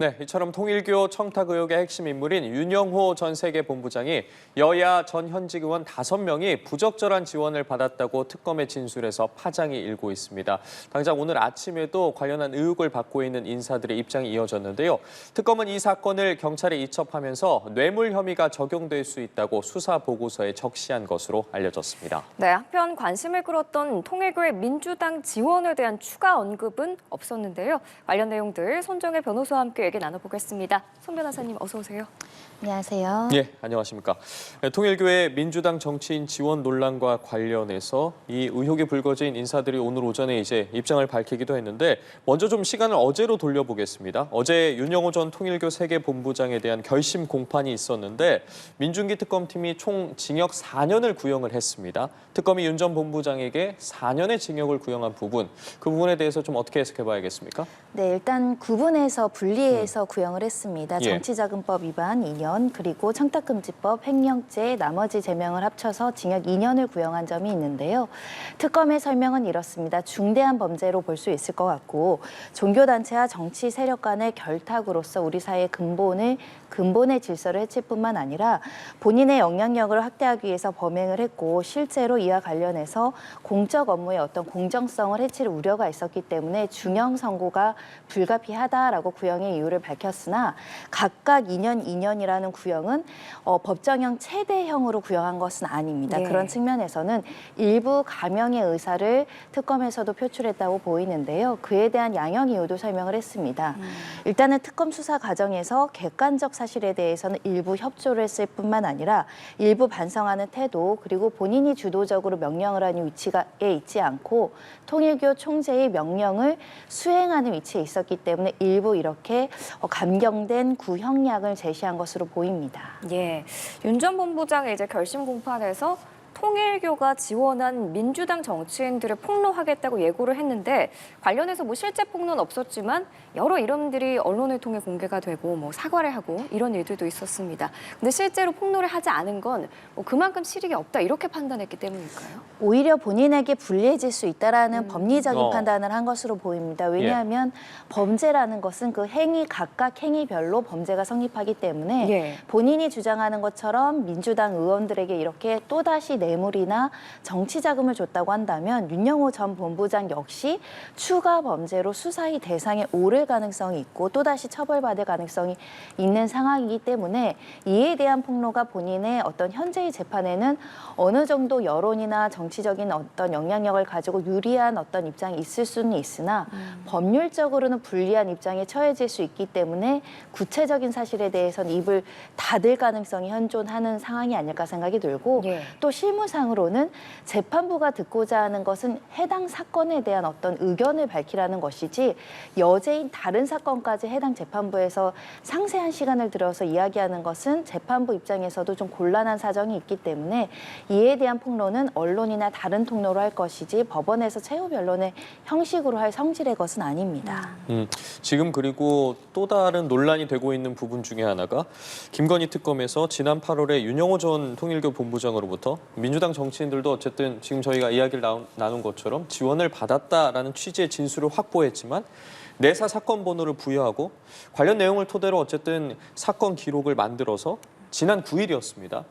네, 이처럼 통일교 청탁 의혹의 핵심 인물인 윤영호 전 세계본부장이 여야 전 현직 의원 5명이 부적절한 지원을 받았다고 특검에 진술해서 파장이 일고 있습니다. 당장 오늘 아침에도 관련한 의혹을 받고 있는 인사들의 입장이 이어졌는데요. 특검은 이 사건을 경찰에 이첩하면서 뇌물 혐의가 적용될 수 있다고 수사 보고서에 적시한 것으로 알려졌습니다. 네, 한편 관심을 끌었던 통일교의 민주당 지원에 대한 추가 언급은 없었는데요. 관련 내용들 손정혜 변호사와 함께 얘기 나눠보겠습니다. 손 변호사님 어서 오세요. 안녕하세요. 예, 안녕하십니까. 통일교의 민주당 정치인 지원 논란과 관련해서 이 의혹이 불거진 인사들이 오늘 오전에 이제 입장을 밝히기도 했는데 먼저 좀 시간을 어제로 돌려보겠습니다. 어제 윤영호 전 통일교 세계본부장에 대한 결심 공판이 있었는데 민중기 특검팀이 총 징역 4년을 구형을 했습니다. 특검이 윤 전 본부장에게 4년의 징역을 구형한 부분, 그 부분에 대해서 좀 어떻게 해석해봐야겠습니까? 네, 일단 구분해서 분리해서 구형을 했습니다. 예. 정치자금법 위반 2년, 그리고 청탁금지법, 횡령죄, 나머지 제명을 합쳐서 징역 2년을 구형한 점이 있는데요. 특검의 설명은 이렇습니다. 중대한 범죄로 볼 수 있을 것 같고 종교단체와 정치 세력 간의 결탁으로서 우리 사회의 근본의 질서를 해칠 뿐만 아니라 본인의 영향력을 확대하기 위해서 범행을 했고 실제로 이와 관련해서 공적 업무의 어떤 공정성을 해칠 우려가 있었기 때문에 중형 선고가 불가피하다라고 구형의 이유를 밝혔으나 각각 2년, 2년이라는 구형은 법정형 최대형으로 구형한 것은 아닙니다. 네. 그런 측면에서는 일부 감형의 의사를 특검에서도 표출했다고 보이는데요. 그에 대한 양형 이유도 설명을 했습니다. 일단은 특검 수사 과정에서 객관적 사실에 대해서는 일부 협조를 했을 뿐만 아니라 일부 반성하는 태도, 그리고 본인이 주도적으로 명령을 하는 위치에 있지 않고 통일교 총재의 명령을 수행하는 위치에 있었기 때문에 일부 이렇게 감경된 구형량을 제시한 것으로 보입니다. 예, 윤 전 본부장의 이제 결심 공판에서 통일교가 지원한 민주당 정치인들을 폭로하겠다고 예고를 했는데 관련해서 뭐 실제 폭로는 없었지만 여러 이름들이 언론을 통해 공개가 되고 뭐 사과를 하고 이런 일들도 있었습니다. 근데 실제로 폭로를 하지 않은 건 뭐 그만큼 실익이 없다 이렇게 판단했기 때문일까요? 오히려 본인에게 불리해질 수 있다라는 법리적인 판단을 한 것으로 보입니다. 예. 왜냐하면 범죄라는 것은 그 각각 행위별로 범죄가 성립하기 때문에 예. 본인이 주장하는 것처럼 민주당 의원들에게 이렇게 또다시 뇌물이나 정치 자금을 줬다고 한다면 윤영호 전 본부장 역시 추가 범죄로 수사의 대상에 오를 가능성이 있고 또다시 처벌받을 가능성이 있는 상황이기 때문에 이에 대한 폭로가 본인의 어떤 현재의 재판에는 어느 정도 여론이나 정치적인 어떤 영향력을 가지고 유리한 어떤 입장이 있을 수는 있으나 법률적으로는 불리한 입장에 처해질 수 있기 때문에 구체적인 사실에 대해서는 입을 닫을 가능성이 현존하는 상황이 아닐까 생각이 들고 예. 또 실무상으로는 재판부가 듣고자 하는 것은 해당 사건에 대한 어떤 의견을 밝히라는 것이지 여죄인 다른 사건까지 해당 재판부에서 상세한 시간을 들여서 이야기하는 것은 재판부 입장에서도 좀 곤란한 사정이 있기 때문에 이에 대한 폭로는 언론이나 다른 통로로 할 것이지 법원에서 최후 변론의 형식으로 할 성질의 것은 아닙니다. 지금 그리고 또 다른 논란이 되고 있는 부분 중에 하나가 김건희 특검에서 지난 8월에 윤영호 전 통일교 본부장으로부터 민주당 정치인들도 어쨌든 지금 저희가 이야기를 나눈 것처럼 지원을 받았다라는 취지의 진술을 확보했지만 내사 사건 번호를 부여하고 관련 내용을 토대로 어쨌든 사건 기록을 만들어서 지난 9일이었습니다.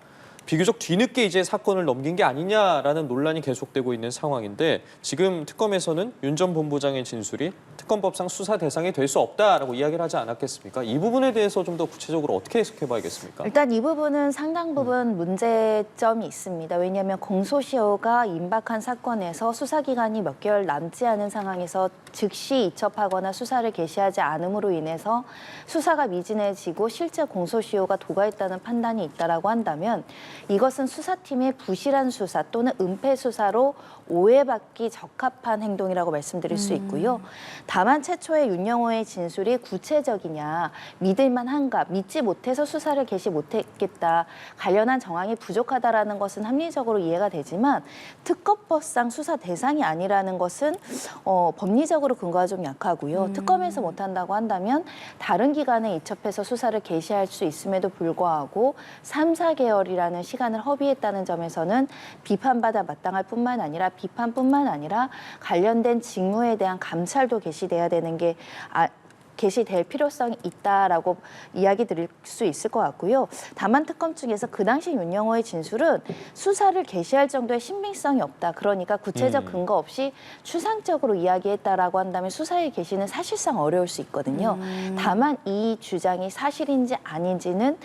비교적 뒤늦게 이제 사건을 넘긴 게 아니냐라는 논란이 계속되고 있는 상황인데 지금 특검에서는 윤 전 본부장의 진술이 특검법상 수사 대상이 될 수 없다라고 이야기를 하지 않았겠습니까? 이 부분에 대해서 좀 더 구체적으로 어떻게 해석해봐야겠습니까? 일단 이 부분은 상당 부분 문제점이 있습니다. 왜냐하면 공소시효가 임박한 사건에서 수사기간이 몇 개월 남지 않은 상황에서 즉시 이첩하거나 수사를 개시하지 않음으로 인해서 수사가 미진해지고 실제 공소시효가 도과했다는 판단이 있다라고 한다면 이것은 수사팀의 부실한 수사 또는 은폐 수사로 오해받기 적합한 행동이라고 말씀드릴 수 있고요. 다만 최초의 윤영호의 진술이 구체적이냐, 믿을만한가, 믿지 못해서 수사를 개시 못했겠다, 관련한 정황이 부족하다라는 것은 합리적으로 이해가 되지만 특검법상 수사 대상이 아니라는 것은 법리적으로 근거가 좀 약하고요. 특검에서 못한다고 한다면 다른 기관에 이첩해서 수사를 개시할 수 있음에도 불구하고 3, 4개월이라는 시간을 허비했다는 점에서는 비판받아 마땅할 뿐만 아니라 비판뿐만 아니라 관련된 직무에 대한 감찰도 개시돼야 되는 게 개시될 필요성이 있다라고 이야기 드릴 수 있을 것 같고요. 다만 특검 측에서 그 당시 윤영호의 진술은 수사를 개시할 정도의 신빙성이 없다. 그러니까 구체적 근거 없이 추상적으로 이야기했다라고 한다면 수사의 개시는 사실상 어려울 수 있거든요. 다만 이 주장이 사실인지 아닌지는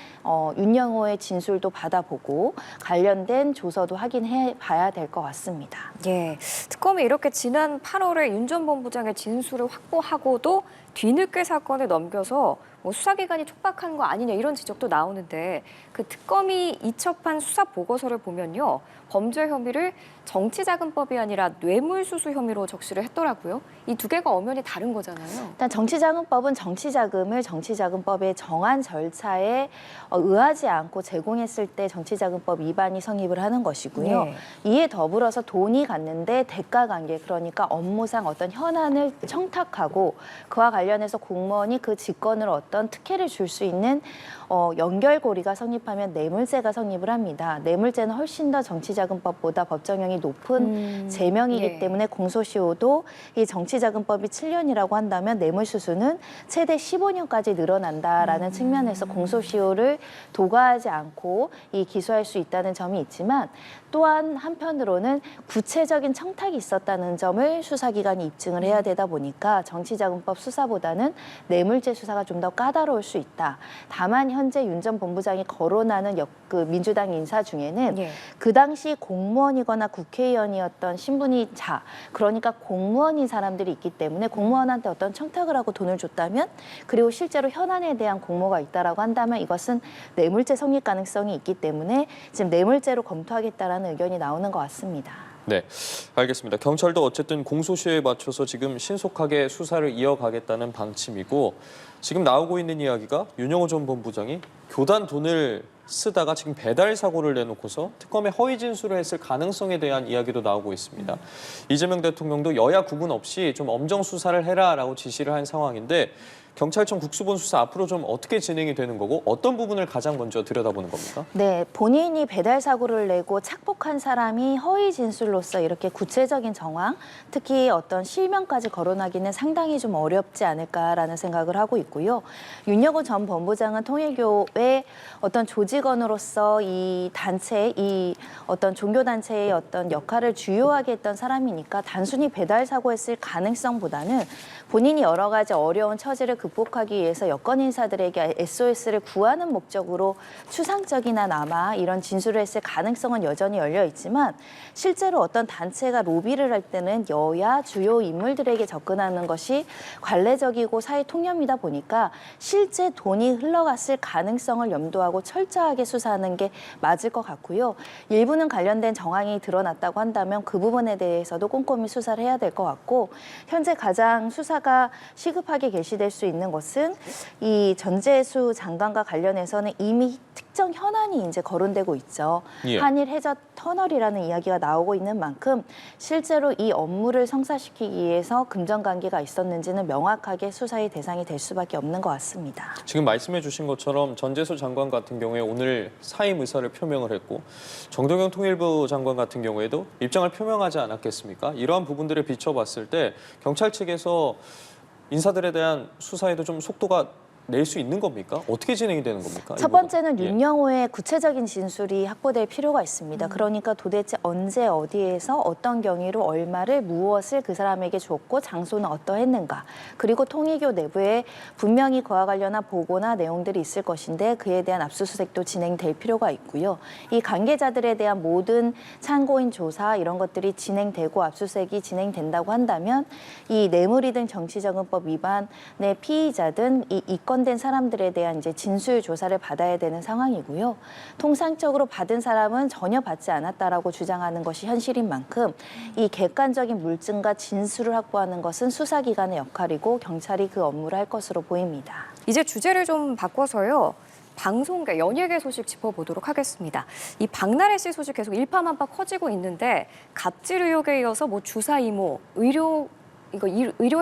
윤영호의 진술도 받아보고 관련된 조서도 확인해 봐야 될 것 같습니다. 예, 특검이 이렇게 지난 8월에 윤 전 본부장의 진술을 확보하고도 뒤늦게 사건을 넘겨서 뭐 수사기관이 촉박한 거 아니냐 이런 지적도 나오는데 그 특검이 이첩한 수사 보고서를 보면요. 범죄 혐의를 정치자금법이 아니라 뇌물수수 혐의로 적시를 했더라고요. 이 두 개가 엄연히 다른 거잖아요. 일단 정치자금법은 정치자금을 정치자금법의 정한 절차에 의하지 않고 제공했을 때 정치자금법 위반이 성립을 하는 것이고요. 네. 이에 더불어서 돈이 갔는데 대가관계, 그러니까 업무상 어떤 현안을 청탁하고 그와 관련해서 공무원이 그 직권으로 어떤 특혜를 줄 수 있는 연결고리가 성립하면 뇌물죄가 성립을 합니다. 뇌물죄는 훨씬 더 정치자금법보다 법정형이 높은 제명이기 네. 때문에 공소시효도 이 정치자금법이 7년이라고 한다면 뇌물수수는 최대 15년까지 늘어난다라는 측면에서 공소시효를 도과하지 않고 이 기소할 수 있다는 점이 있지만 또한 한편으로는 구체적인 청탁이 있었다는 점을 수사기관이 입증을 해야 되다 보니까 정치자금법 수사보다는 뇌물죄 수사가 좀 더 까다로울 수 있다. 다만 현재 윤 전 본부장이 거론하는 그 민주당 인사 중에는 예. 그 당시 공무원이거나 국회의원이었던 신분이 그러니까 공무원인 사람들이 있기 때문에 공무원한테 어떤 청탁을 하고 돈을 줬다면 그리고 실제로 현안에 대한 공모가 있다라고 한다면 이것은 뇌물죄 성립 가능성이 있기 때문에 지금 뇌물죄로 검토하겠다라는 의견이 나오는 것 같습니다. 네, 알겠습니다. 경찰도 어쨌든 공소시효에 맞춰서 지금 신속하게 수사를 이어가겠다는 방침이고 지금 나오고 있는 이야기가 윤영호 전 본부장이 교단 돈을 쓰다가 지금 배달 사고를 내놓고서 특검에 허위 진술을 했을 가능성에 대한 이야기도 나오고 있습니다. 이재명 대통령도 여야 구분 없이 좀 엄정 수사를 해라라고 지시를 한 상황인데 경찰청 국수본 수사 앞으로 좀 어떻게 진행이 되는 거고 어떤 부분을 가장 먼저 들여다보는 겁니까? 네, 본인이 배달 사고를 내고 착복한 사람이 허위 진술로서 이렇게 구체적인 정황, 특히 어떤 실명까지 거론하기는 상당히 좀 어렵지 않을까라는 생각을 하고 있고요. 윤여고 전 본부장은 통일교의 어떤 조직원으로서 이 단체, 이 어떤 종교단체의 어떤 역할을 주요하게 했던 사람이니까 단순히 배달 사고했을 가능성보다는 본인이 여러 가지 어려운 처지를 극복하기 위해서 여권 인사들에게 SOS를 구하는 목적으로 추상적이나마 이런 진술을 했을 가능성은 여전히 열려 있지만 실제로 어떤 단체가 로비를 할 때는 여야 주요 인물들에게 접근하는 것이 관례적이고 사회 통념이다 보니까 실제 돈이 흘러갔을 가능성을 염두하고 철저하게 수사하는 게 맞을 것 같고요. 일부는 관련된 정황이 드러났다고 한다면 그 부분에 대해서도 꼼꼼히 수사를 해야 될 것 같고 현재 가장 수사가 시급하게 개시될 수 있는 것은 이 전재수 장관과 관련해서는 이미 특정 현안이 이제 거론되고 있죠. 예. 한일 해저 터널이라는 이야기가 나오고 있는 만큼 실제로 이 업무를 성사시키기 위해서 금전관계가 있었는지는 명확하게 수사의 대상이 될 수밖에 없는 것 같습니다. 지금 말씀해 주신 것처럼 전재수 장관 같은 경우에 오늘 사임 의사를 표명을 했고 정동영 통일부 장관 같은 경우에도 입장을 표명하지 않았겠습니까? 이러한 부분들을 비춰봤을 때 경찰 측에서 인사들에 대한 수사에도 좀 속도가 낼 수 있는 겁니까? 어떻게 진행이 되는 겁니까? 첫 번째는 예. 윤영호의 구체적인 진술이 확보될 필요가 있습니다. 그러니까 도대체 언제 어디에서 어떤 경위로 얼마를 무엇을 그 사람에게 줬고 장소는 어떠했는가. 그리고 통일교 내부에 분명히 그와 관련한 보고나 내용들이 있을 것인데 그에 대한 압수수색도 진행될 필요가 있고요. 이 관계자들에 대한 모든 참고인 조사 이런 것들이 진행되고 압수수색이 진행된다고 한다면 이 뇌물이든 정치자금법 위반의 피의자든 이 입건된 사람들에 대한 이제 진술 조사를 받아야 되는 상황이고요. 통상적으로 받은 사람은 전혀 받지 않았다라고 주장하는 것이 현실인 만큼 이 객관적인 물증과 진술을 확보하는 것은 수사기관의 역할이고 경찰이 그 업무를 할 것으로 보입니다. 이제 주제를 좀 바꿔서요. 방송계, 연예계 소식 짚어보도록 하겠습니다. 이 박나래 씨 소식 계속 일파만파 커지고 있는데 갑질 의혹에 이어서 뭐 주사 이모, 의료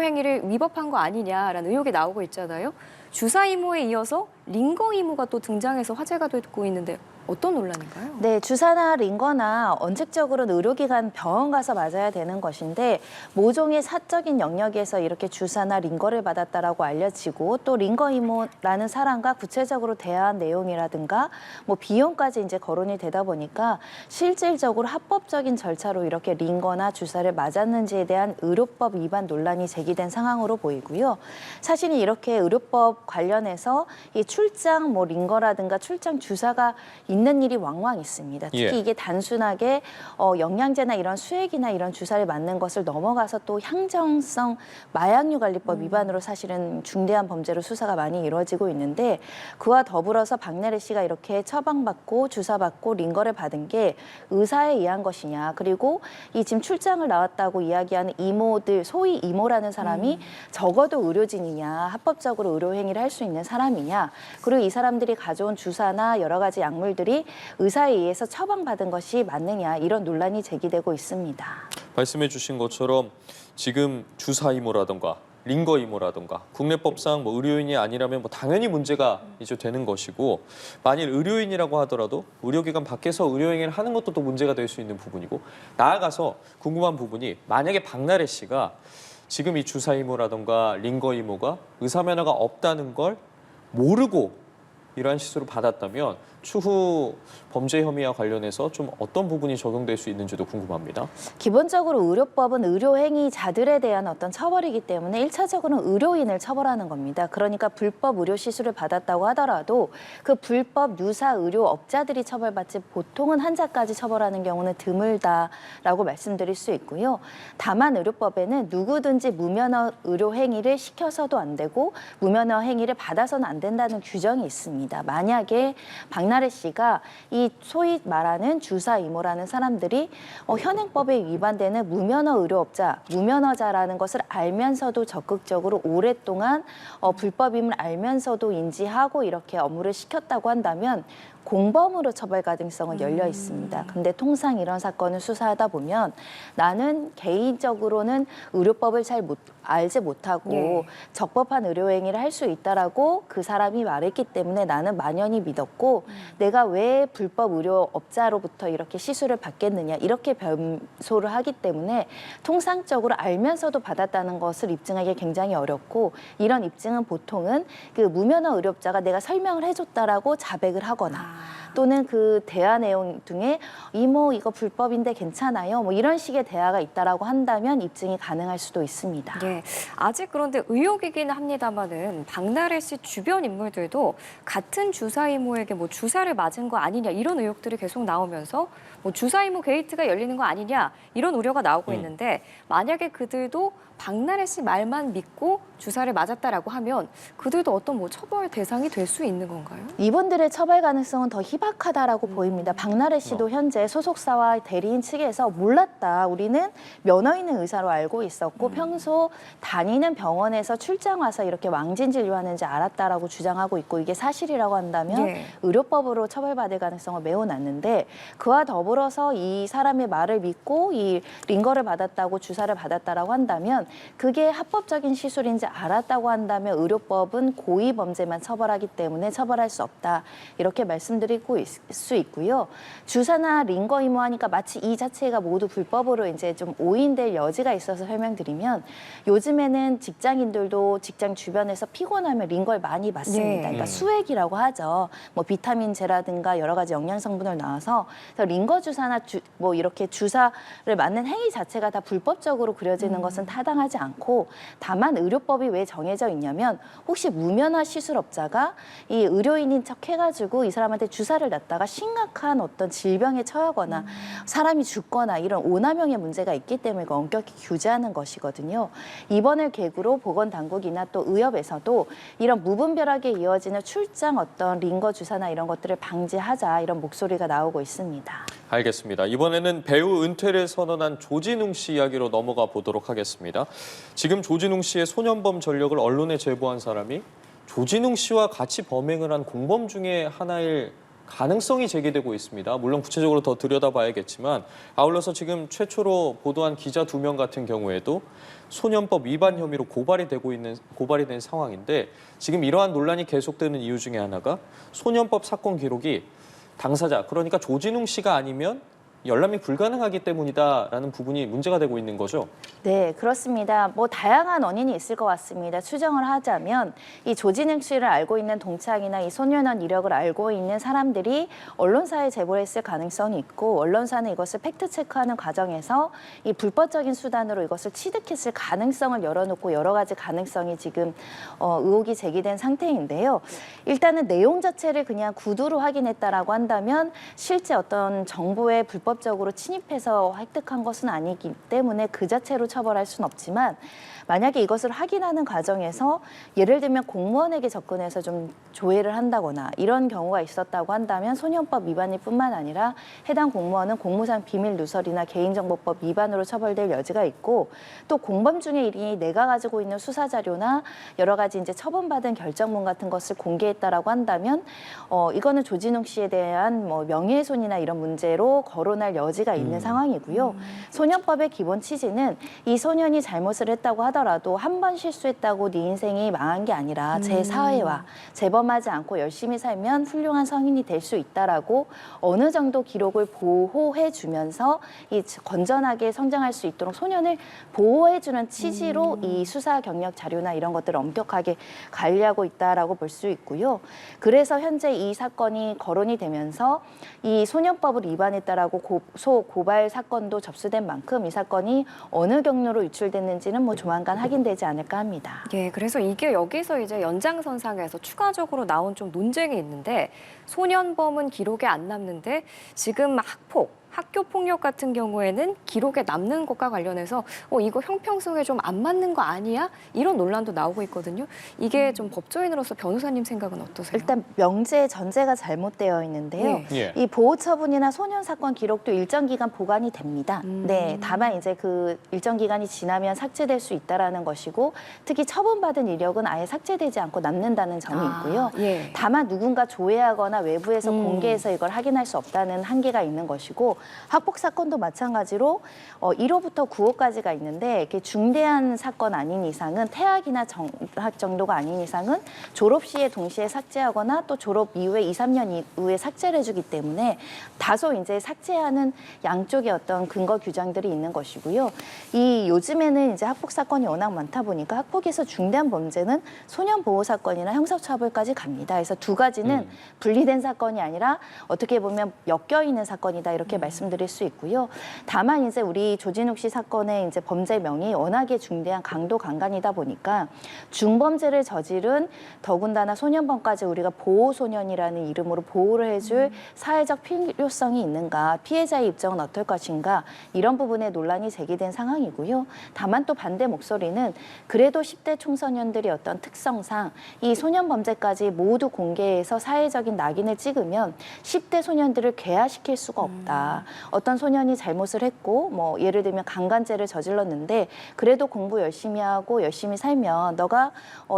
행위를 위법한 거 아니냐라는 의혹이 나오고 있잖아요. 주사 이모에 이어서 링거 이모가 또 등장해서 화제가 되고 있는데요. 어떤 논란인가요? 네, 주사나 링거나 원칙적으로는 의료기관 병원 가서 맞아야 되는 것인데 모종의 사적인 영역에서 이렇게 주사나 링거를 받았다라고 알려지고 또 링거 이모라는 사람과 구체적으로 대화한 내용이라든가 뭐 비용까지 이제 거론이 되다 보니까 실질적으로 합법적인 절차로 이렇게 링거나 주사를 맞았는지에 대한 의료법 위반 논란이 제기된 상황으로 보이고요. 사실은 이렇게 의료법 관련해서 이 출장 뭐 링거라든가 출장 주사가 있는 일이 왕왕 있습니다. 특히 예. 이게 단순하게 영양제나 이런 수액이나 이런 주사를 맞는 것을 넘어가서 또 향정성 마약류관리법 위반으로 사실은 중대한 범죄로 수사가 많이 이루어지고 있는데 그와 더불어서 박나래 씨가 이렇게 처방받고 주사받고 링거를 받은 게 의사에 의한 것이냐 그리고 이 지금 출장을 나왔다고 이야기하는 이모들 소위 이모라는 사람이 적어도 의료진이냐 합법적으로 의료행위를 할 수 있는 사람이냐 그리고 이 사람들이 가져온 주사나 여러 가지 약물들이 의사에 의해서 처방받은 것이 맞느냐 이런 논란이 제기되고 있습니다. 말씀해 주신 것처럼 지금 주사 이모라든가 링거 이모라든가 국내법상 뭐 의료인이 아니라면 뭐 당연히 문제가 이제 되는 것이고 만일 의료인이라고 하더라도 의료기관 밖에서 의료행위를 하는 것도 또 문제가 될 수 있는 부분이고 나아가서 궁금한 부분이 만약에 박나래 씨가 지금 이 주사 이모라든가 링거 이모가 의사 면허가 없다는 걸 모르고 이러한 시술을 받았다면 추후 범죄 혐의와 관련해서 좀 어떤 부분이 적용될 수 있는지도 궁금합니다. 기본적으로 의료법은 의료행위자들에 대한 어떤 처벌이기 때문에 1차적으로는 의료인을 처벌하는 겁니다. 그러니까 불법 의료시술을 받았다고 하더라도 그 불법 유사 의료업자들이 처벌받지 보통은 환자까지 처벌하는 경우는 드물다라고 말씀드릴 수 있고요. 다만 의료법에는 누구든지 무면허 의료행위를 시켜서도 안 되고 무면허 행위를 받아서는 안 된다는 규정이 있습니다. 만약에 박나래 씨가 이 소위 말하는 주사 이모라는 사람들이 현행법에 위반되는 무면허 의료업자, 무면허자라는 것을 알면서도 적극적으로 오랫동안 불법임을 알면서도 인지하고 이렇게 업무를 시켰다고 한다면 공범으로 처벌 가능성은 열려 있습니다. 근데 통상 이런 사건을 수사하다 보면 나는 개인적으로는 의료법을 잘 알지 못하고 네. 적법한 의료행위를 할 수 있다라고 그 사람이 말했기 때문에 나는 만연히 믿었고 내가 왜 불법 의료업자로부터 이렇게 시술을 받겠느냐 이렇게 변소를 하기 때문에 통상적으로 알면서도 받았다는 것을 입증하기 굉장히 어렵고 이런 입증은 보통은 그 무면허 의료업자가 내가 설명을 해줬다라고 자백을 하거나 또는 그 대화 내용 중에 이모 이거 불법인데 괜찮아요 뭐 이런 식의 대화가 있다라고 한다면 입증이 가능할 수도 있습니다. 예, 아직 그런데 의혹이긴 합니다만은 박나래 씨 주변 인물들도 같은 주사 이모에게 뭐 주사를 맞은 거 아니냐 이런 의혹들이 계속 나오면서 뭐 주사 이모 게이트가 열리는 거 아니냐 이런 우려가 나오고 있는데 만약에 그들도 박나래 씨 말만 믿고 주사를 맞았다라고 하면 그들도 어떤 뭐 처벌 대상이 될 수 있는 건가요? 이분들의 처벌 가능성은 더 희박하다라고 보입니다. 박나래 씨도 현재 소속사와 대리인 측에서 몰랐다. 우리는 면허 있는 의사로 알고 있었고 평소 다니는 병원에서 출장 와서 이렇게 왕진 진료하는지 알았다라고 주장하고 있고 이게 사실이라고 한다면 네. 의료법으로 처벌받을 가능성은 매우 낮는데 그와 더불어서 이 사람의 말을 믿고 이 링거를 받았다고 주사를 받았다라고 한다면 그게 합법적인 시술인지 알았다고 한다면 의료법은 고의 범죄만 처벌하기 때문에 처벌할 수 없다. 이렇게 말씀드리고 수 있고요. 주사나 링거 이모하니까 마치 이 자체가 모두 불법으로 이제 좀 오인될 여지가 있어서 설명드리면 요즘에는 직장인들도 직장 주변에서 피곤하면 링거를 많이 맞습니다. 네. 그러니까 수액이라고 하죠. 뭐 비타민제라든가 여러 가지 영양 성분을 넣어서 그래서 링거 주사나 뭐 이렇게 주사를 맞는 행위 자체가 다 불법적으로 그려지는 것은 타당하지 않고 다만 의료법이 왜 정해져 있냐면 혹시 무면허 시술업자가 이 의료인인 척 해가지고 이 사람한테 주사를 놨다가 심각한 어떤 질병에 처하거나 사람이 죽거나 이런 오남용의 문제가 있기 때문에 이거 엄격히 규제하는 것이거든요. 이번을 계기로 보건당국이나 또 의협에서도 이런 무분별하게 이어지는 출장 어떤 링거 주사나 이런 것들을 방지하자 이런 목소리가 나오고 있습니다. 알겠습니다. 이번에는 배우 은퇴를 선언한 조진웅 씨 이야기로 넘어가 보도록 하겠습니다. 지금 조진웅 씨의 소년범 전력을 언론에 제보한 사람이 조진웅 씨와 같이 범행을 한 공범 중에 하나일 가능성이 제기되고 있습니다. 물론 구체적으로 더 들여다봐야겠지만 아울러서 지금 최초로 보도한 기자 2명 같은 경우에도 소년법 위반 혐의로 고발이 된 상황인데 지금 이러한 논란이 계속되는 이유 중에 하나가 소년법 사건 기록이 당사자, 그러니까 조진웅 씨가 아니면 열람이 불가능하기 때문이다라는 부분이 문제가 되고 있는 거죠. 네, 그렇습니다. 뭐 다양한 원인이 있을 것 같습니다. 추정을 하자면 이 조진웅 씨를 알고 있는 동창이나 이 소년원 이력을 알고 있는 사람들이 언론사에 제보를 했을 가능성이 있고 언론사는 이것을 팩트 체크하는 과정에서 이 불법적인 수단으로 이것을 취득했을 가능성을 열어놓고 여러 가지 가능성이 지금 의혹이 제기된 상태인데요. 일단은 내용 자체를 그냥 구두로 확인했다라고 한다면 실제 어떤 정보에 불법적으로 침입해서 획득한 것은 아니기 때문에 그 자체로 처벌할 수는 없지만 만약에 이것을 확인하는 과정에서 예를 들면 공무원에게 접근해서 좀 조회를 한다거나 이런 경우가 있었다고 한다면 소년법 위반일 뿐만 아니라 해당 공무원은 공무상 비밀 누설이나 개인정보법 위반으로 처벌될 여지가 있고 또 공범 중에 일이 내가 가지고 있는 수사 자료나 여러 가지 이제 처분받은 결정문 같은 것을 공개했다라고 한다면 이거는 조진웅 씨에 대한 뭐 명예훼손이나 이런 문제로 거론할 여지가 있는 상황이고요. 소년법의 기본 취지는 이 소년이 잘못을 했다고 하더라도 한 번 실수했다고 네 인생이 망한 게 아니라 제 사회와 재범하지 않고 열심히 살면 훌륭한 성인이 될 수 있다라고 어느 정도 기록을 보호해 주면서 이 건전하게 성장할 수 있도록 소년을 보호해 주는 취지로 이 수사 경력 자료나 이런 것들을 엄격하게 관리하고 있다라고 볼 수 있고요. 그래서 현재 이 사건이 거론이 되면서 이 소년법을 위반했다라고 고소 고발 사건도 접수된 만큼 이 사건이 어느 경로로 유출됐는지는 뭐 조만간 확인되지 않을까 합니다. 예, 그래서 이게 여기서 이제 연장선상에서 추가적으로 나온 좀 논쟁이 있는데 소년범은 기록에 안 남는데 지금 학폭, 학교 폭력 같은 경우에는 기록에 남는 것과 관련해서 이거 형평성에 좀 안 맞는 거 아니야? 이런 논란도 나오고 있거든요. 이게 좀 법조인으로서 변호사님 생각은 어떠세요? 일단 명제 전제가 잘못되어 있는데요. 예. 이 보호 처분이나 소년 사건 기록도 일정 기간 보관이 됩니다. 네, 다만 이제 그 일정 기간이 지나면 삭제될 수 있다라는 것이고 특히 처분받은 이력은 아예 삭제되지 않고 남는다는 점이 있고요. 예. 다만 누군가 조회하거나 외부에서 공개해서 이걸 확인할 수 없다는 한계가 있는 것이고 학폭 사건도 마찬가지로 1호부터 9호까지가 있는데 이렇게 중대한 사건 아닌 이상은 태학이나 정학 정도가 아닌 이상은 졸업 시에 동시에 삭제하거나 또 졸업 이후에 2, 3년 이후에 삭제를 해주기 때문에 다소 이제 삭제하는 양쪽의 어떤 근거 규정들이 있는 것이고요. 이 요즘에는 이제 학폭 사건이 워낙 많다 보니까 학폭에서 중대한 범죄는 소년 보호 사건이나 형사처벌까지 갑니다. 그래서 두 가지는 분리된 사건이 아니라 어떻게 보면 엮여 있는 사건이다 이렇게 말씀드릴 수 있고요. 다만 이제 우리 조진욱 씨 사건의 이제 범죄명이 워낙에 중대한 강도 강간이다 보니까 중범죄를 저지른 더군다나 소년범까지 우리가 보호소년이라는 이름으로 보호를 해줄 사회적 필요성이 있는가, 피해자의 입장은 어떨 것인가 이런 부분에 논란이 제기된 상황이고요. 다만 또 반대 목소리는 그래도 10대 청소년들이 어떤 특성상 이 소년범죄까지 모두 공개해서 사회적인 낙인을 찍으면 10대 소년들을 괴화시킬 수가 없다. 어떤 소년이 잘못을 했고 뭐 예를 들면 강간죄를 저질렀는데 그래도 공부 열심히 하고 열심히 살면 너가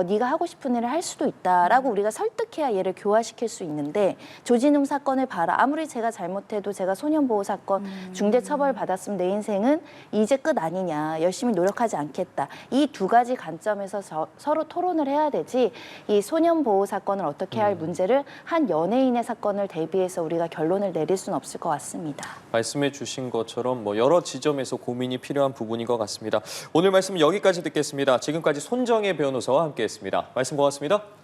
네가 하고 싶은 일을 할 수도 있다라고 우리가 설득해야 얘를 교화시킬 수 있는데 조진웅 사건을 봐라. 아무리 제가 잘못해도 제가 소년보호 사건 중대 처벌 받았으면 내 인생은 이제 끝 아니냐. 열심히 노력하지 않겠다. 이 두 가지 관점에서 서로 토론을 해야 되지 이 소년보호 사건을 어떻게 할 문제를 한 연예인의 사건을 대비해서 우리가 결론을 내릴 수는 없을 것 같습니다. 말씀해 주신 것처럼 뭐 여러 지점에서 고민이 필요한 부분인 것 같습니다. 오늘 말씀 여기까지 듣겠습니다. 지금까지 손정혜 변호사와 함께했습니다. 말씀 고맙습니다.